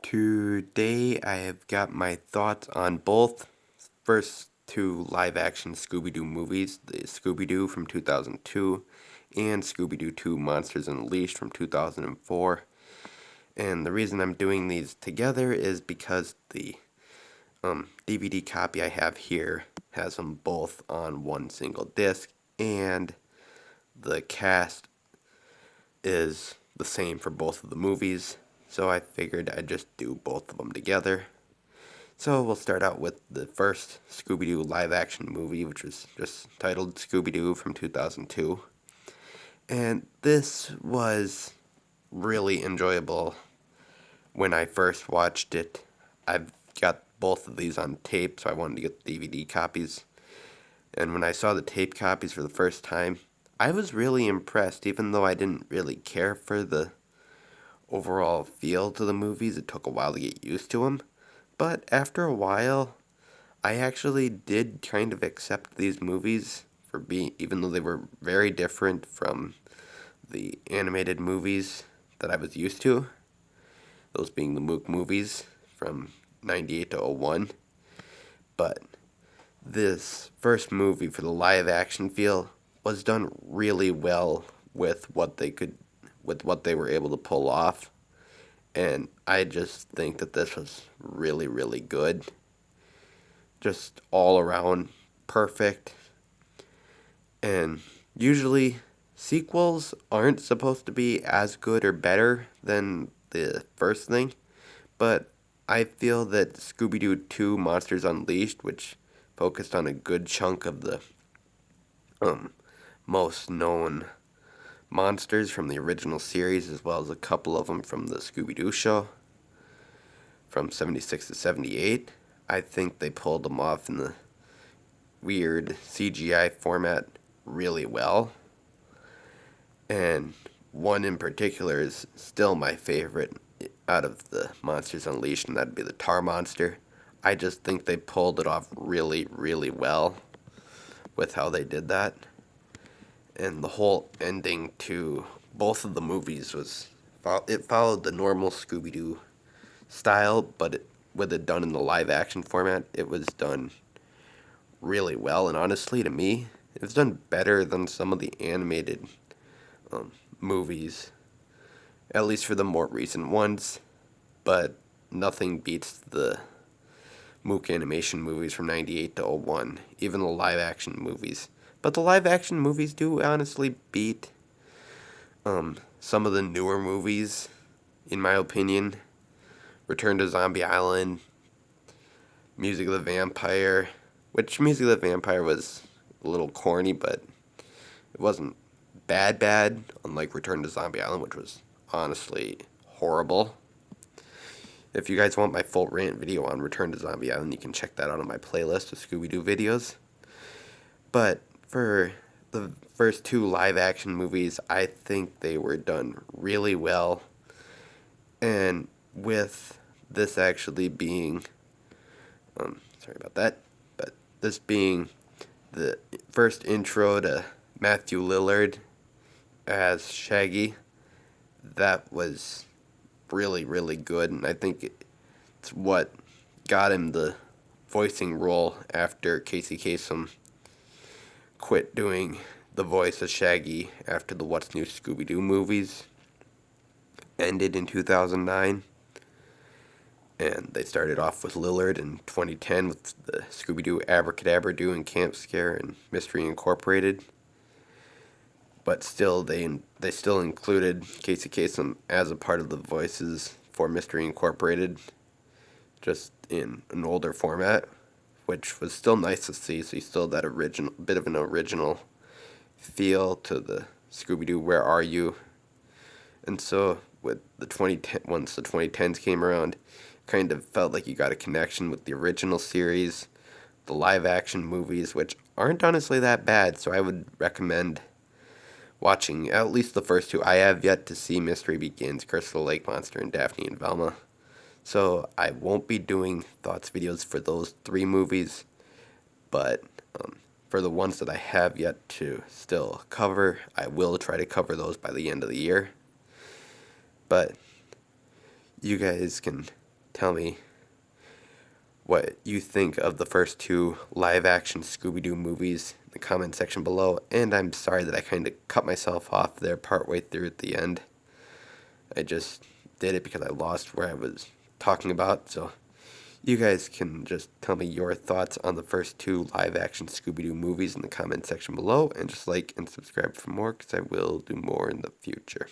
Today I have got my thoughts on both first two live-action Scooby-Doo movies, the Scooby-Doo from 2002 and Scooby-Doo 2 Monsters Unleashed from 2004. And the reason I'm doing these together is because the DVD copy I have here has them both on one single disc, and the cast is the same for both of the movies, so I figured I'd just do both of them together. So we'll start out with the first Scooby-Doo live-action movie, which was just titled Scooby-Doo from 2002. And this was really enjoyable when I first watched it. I've got both of these on tape, so I wanted to get the DVD copies. And when I saw the tape copies for the first time, I was really impressed, even though I didn't really care for the overall feel to the movies. It took a while to get used to them. But after a while, I actually did kind of accept these movies for being, even though they were very different from the animated movies that I was used to, those being the Mook movies from 98 to 01. But this first movie for the live action feel was done really well with what they were able to pull off. And I just think that this was really, really good. Just all around perfect. And usually sequels aren't supposed to be as good or better than the first thing, but I feel that Scooby-Doo 2 Monsters Unleashed, which focused on a good chunk of the most known monsters from the original series, as well as a couple of them from the Scooby-Doo show from 76 to 78. I think they pulled them off in the weird CGI format really well. And one in particular is still my favorite out of the Monsters Unleashed, and that'd be the Tar Monster. I just think they pulled it off really, really well with how they did that. And the whole ending to both of the movies it followed the normal Scooby-Doo style, but with it done in the live action format, it was done really well. And honestly, to me, it was done better than some of the animated movies, at least for the more recent ones. But nothing beats the Mook animation movies from 98 to 01, even the live action movies. But the live action movies do honestly beat some of the newer movies, in my opinion. Return to Zombie Island, Music of the Vampire, which Music of the Vampire was a little corny, but it wasn't bad, unlike Return to Zombie Island, which was honestly horrible. If you guys want my full rant video on Return to Zombie Island, you can check that out on my playlist of Scooby-Doo videos. But for the first two live-action movies, I think they were done really well. And with this actually being, sorry about that, but this being the first intro to Matthew Lillard as Shaggy, that was really, really good. And I think it's what got him the voicing role after Casey Kasem quit doing the voice of Shaggy after the What's New Scooby-Doo movies ended in 2009. And they started off with Lillard in 2010 with the Scooby-Doo Abracadabra Doo and Camp Scare and Mystery Incorporated. But still, they still included Casey Kasem as a part of the voices for Mystery Incorporated, just in an older format, which was still nice to see. So you still had that original bit of an original feel to the Scooby-Doo Where Are You? And so with the 2010, once the 2010s came around, kind of felt like you got a connection with the original series, the live action movies, which aren't honestly that bad. So I would recommend watching at least the first two. I have yet to see Mystery Begins, Curse of the Lake Monster, and Daphne and Velma. So I won't be doing thoughts videos for those three movies, but for the ones that I have yet to still cover, I will try to cover those by the end of the year. But you guys can tell me what you think of the first two live-action Scooby-Doo movies in the comment section below. And I'm sorry that I kind of cut myself off there partway through at the end. I just did it because I lost where I was talking about. So you guys can just tell me your thoughts on the first two live-action Scooby-Doo movies in the comment section below. And just like and subscribe for more because I will do more in the future.